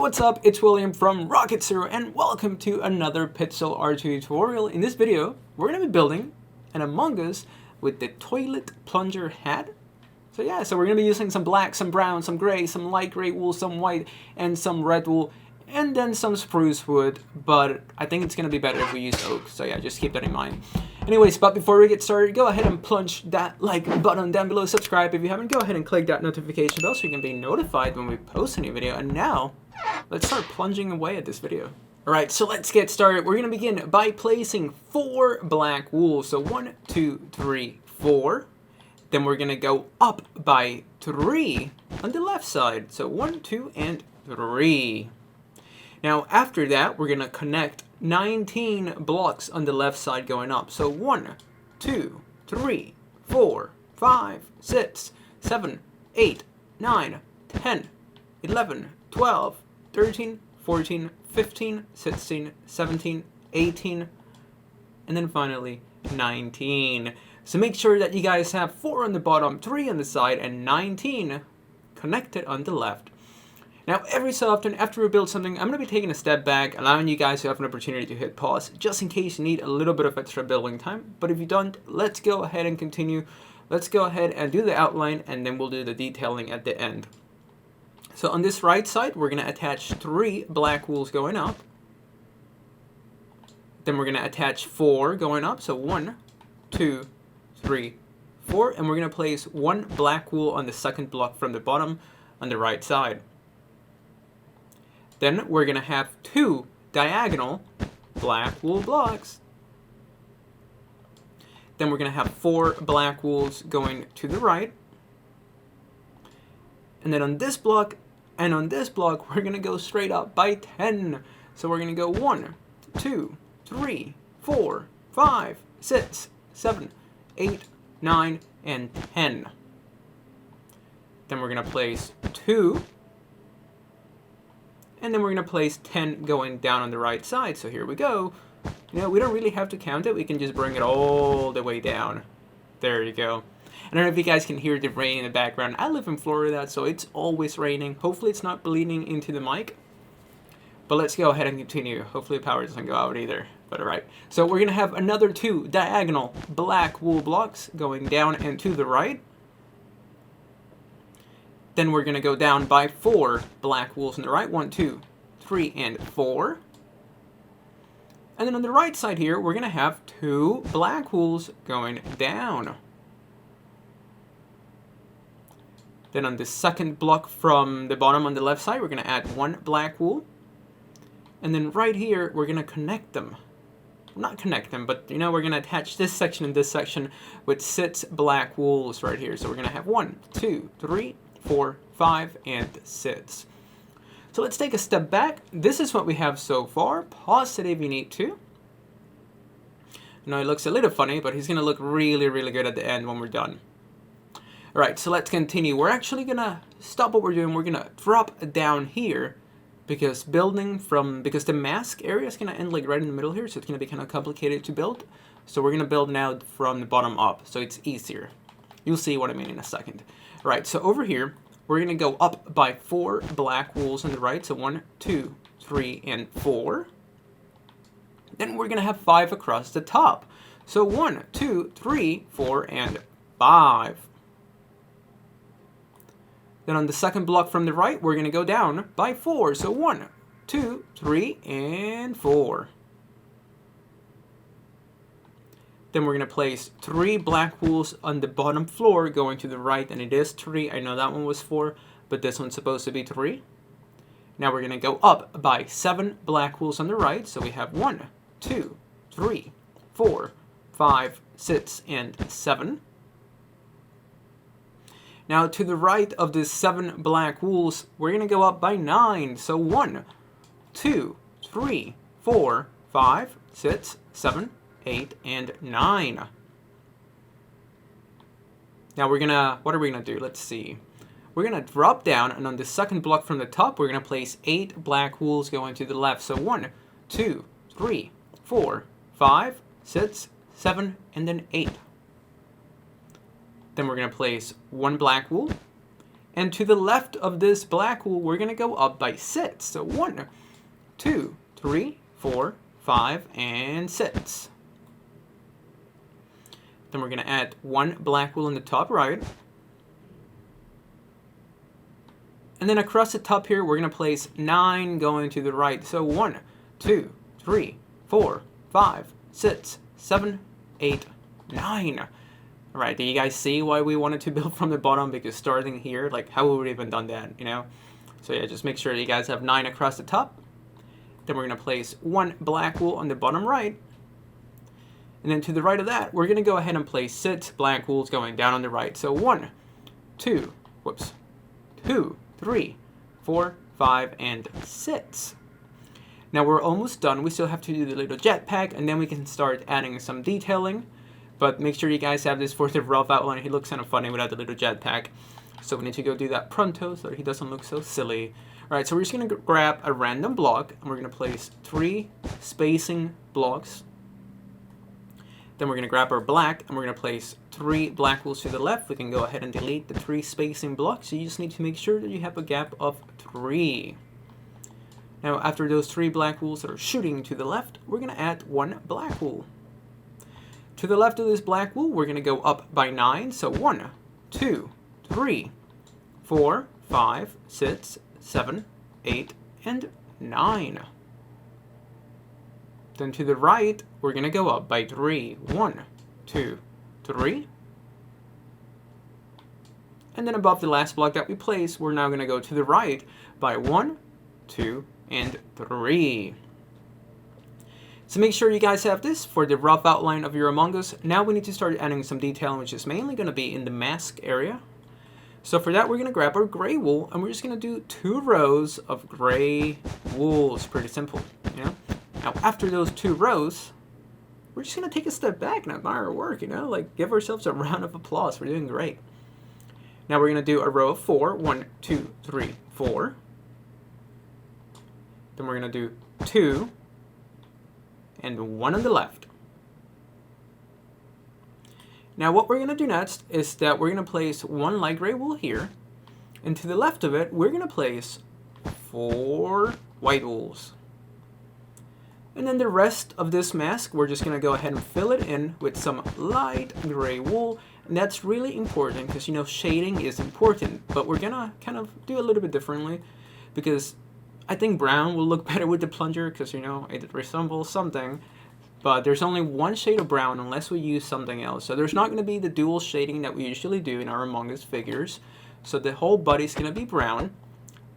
what's up? It's William from Rocket Zero and welcome to another pixel art tutorial. In this video, we're going to be building an Among Us with the toilet plunger hat. So we're going to be using some black, some brown, some gray, some light gray wool, some white, and some red wool, and then some spruce wood, but I think it's going to be better if we use oak. So yeah, just keep that in mind. Anyways, but before we get started, go ahead and plunge that like button down below, subscribe if you haven't, go ahead and click that notification bell so you can be notified when we post a new video. And now, let's start plunging away at this video. Alright, so let's get started. We're going to begin by placing 4 black wool. So 1, 2, 3, 4. Then we're going to go up by 3 on the left side. So 1, 2, and 3. Now after that, we're going to connect 19 blocks on the left side going up. So 1, 2, 3, 4, 5, 6, 7, 8, 9, 10, 11, 12, 13, 14, 15, 16, 17, 18, and then finally 19. So make sure that you guys have 4 on the bottom, 3 on the side, and 19 connected on the left. Now, every so often, after we build something, I'm going to be taking a step back, allowing you guys to have an opportunity to hit pause, just in case you need a little bit of extra building time. But if you don't, let's go ahead and continue. Let's go ahead and do the outline, and then we'll do the detailing at the end. So on this right side, we're going to attach 3 black wools going up. Then we're going to attach 4 going up. So 1, 2, 3, 4. And we're going to place 1 black wool on the second block from the bottom on the right side. Then we're going to have 2 diagonal black wool blocks. Then we're going to have 4 black wools going to the right. And then on this block and on this block, we're going to go straight up by 10. So we're going to go 1, 2, 3, 4, 5, 6, 7, 8, 9, and 10. Then we're going to place 2. And then we're going to place 10 going down on the right side. So here we go. You know, we don't really have to count it. We can just bring it all the way down. There you go. I don't know if you guys can hear the rain in the background. I live in Florida, so it's always raining. Hopefully it's not bleeding into the mic. But let's go ahead and continue. Hopefully the power doesn't go out either. But alright. So we're going to have another 2 diagonal black wool blocks going down and to the right. Then we're going to go down by 4 black wools on the right. 1, 2, 3, and 4. And then on the right side here, we're going to have 2 black wools going down. Then on the second block from the bottom on the left side, we're going to add 1 black wool. And then right here, we're going to connect them. Not connect them, but you know, we're going to attach this section and this section with 6 black wools right here. So we're going to have 1, 2, 3, 4, 5, and 6. So let's take a step back. This is what we have so far. Pause it if you need to. Now it looks a little funny, but he's going to look really, really good at the end when we're done. Alright, so let's continue. We're actually going to stop what we're doing. We're going to drop down here because the mask area is going to end like right in the middle here, so it's going to be kind of complicated to build. So we're going to build now from the bottom up, so it's easier. You'll see what I mean in a second. Right, so over here, we're going to go up by 4 black wools on the right. So 1, 2, 3, and 4. Then we're going to have 5 across the top. So 1, 2, 3, 4, and 5. Then on the second block from the right, we're going to go down by 4. So 1, 2, 3, and 4. Then we're going to place 3 black wools on the bottom floor going to the right, and it is 3. I know that one was 4, but this one's supposed to be 3. Now we're going to go up by 7 black wools on the right. So we have 1, 2, 3, 4, 5, 6, and 7. Now to the right of the 7 black wools, we're going to go up by 9. So 1, 2, 3, 4, 5, 6, 7, 8, and 9. Now what are we gonna do? Let's see. We're gonna drop down, and on the second block from the top, we're gonna place 8 black wools going to the left. So 1, 2, 3, 4, 5, 6, 7, and then 8. Then we're going to place 1 black wool, And to the left of this black wool, we're going to go up by 6. So 1, 2, 3, 4, 5, and 6. Then we're going to add 1 black wool in the top right. And then across the top here, we're going to place 9 going to the right. So 1, 2, 3, 4, 5, 6, 7, 8, 9. Alright, do you guys see why we wanted to build from the bottom? Because starting here, like, how would we even done that, you know? So yeah, just make sure you guys have 9 across the top. Then we're going to place 1 black wool on the bottom right. And then to the right of that, we're going to go ahead and place 6 black wools going down on the right. So 1, 2, 3, 4, 5, and 6. Now we're almost done. We still have to do the little jetpack, and then we can start adding some detailing. But make sure you guys have this for the rough outline. He looks kind of funny without the little jetpack. So we need to go do that pronto so that he doesn't look so silly. Alright, so we're just going to grab a random block, and we're going to place 3 spacing blocks. Then we're going to grab our black, and we're going to place 3 black wools to the left. We can go ahead and delete the 3 spacing blocks. So you just need to make sure that you have a gap of 3. Now after those 3 black wools that are shooting to the left, we're going to add 1 black wool. To the left of this black wool, we're going to go up by 9. So 1, 2, 3, 4, 5, 6, 7, 8, and 9. Then to the right, we're going to go up by 3. 1, 2, 3. And then above the last block that we placed, we're now going to go to the right by 1, 2, and 3. So make sure you guys have this for the rough outline of your Among Us. Now we need to start adding some detailing, which is mainly going to be in the mask area. So for that, we're going to grab our gray wool, and we're just going to do 2 rows of gray wool. It's pretty simple, you know. Now after those 2 rows, we're just going to take a step back and admire our work, you know. Like, give ourselves a round of applause. We're doing great. Now we're going to do a row of 4. 1, 2, 3, 4. Then we're going to do 2. And 1 on the left. Now what we're going to do next is that we're going to place 1 light gray wool here. And to the left of it, we're going to place 4 white wools. And then the rest of this mask, we're just going to go ahead and fill it in with some light gray wool. And that's really important because, you know, shading is important. But we're going to kind of do a little bit differently because I think brown will look better with the plunger because, you know, it resembles something. But there's only 1 shade of brown unless we use something else. So there's not going to be the dual shading that we usually do in our Among Us figures. So the whole body's going to be brown.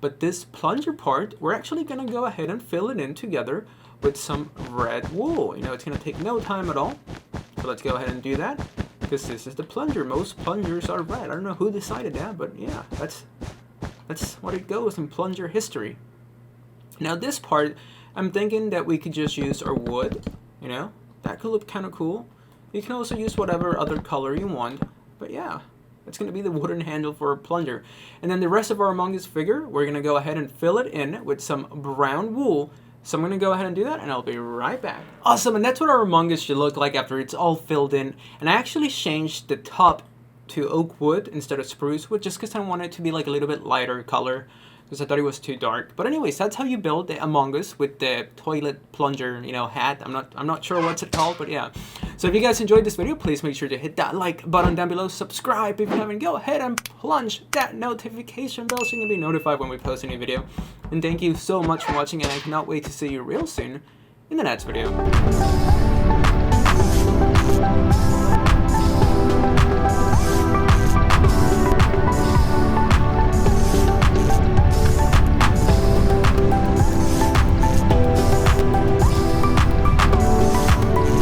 But this plunger part, we're actually going to go ahead and fill it in together with some red wool. You know, it's going to take no time at all. So let's go ahead and do that because this is the plunger. Most plungers are red. I don't know who decided that, but yeah, that's what it goes in plunger history. Now this part, I'm thinking that we could just use our wood, you know, that could look kind of cool. You can also use whatever other color you want, but yeah, it's going to be the wooden handle for a plunger. And then the rest of our Among Us figure, we're going to go ahead and fill it in with some brown wool. So I'm going to go ahead and do that, and I'll be right back. Awesome, and that's what our Among Us should look like after it's all filled in. And I actually changed the top to oak wood instead of spruce wood, just because I wanted it to be like a little bit lighter color. Because I thought it was too dark. But anyways, that's how you build the Among Us with the toilet plunger, you know, hat. I'm not sure what's it called, but yeah. So if you guys enjoyed this video, please make sure to hit that like button down below. Subscribe if you haven't. Go ahead and plunge that notification bell so you can be notified when we post a new video. And thank you so much for watching, and I cannot wait to see you real soon in the next video.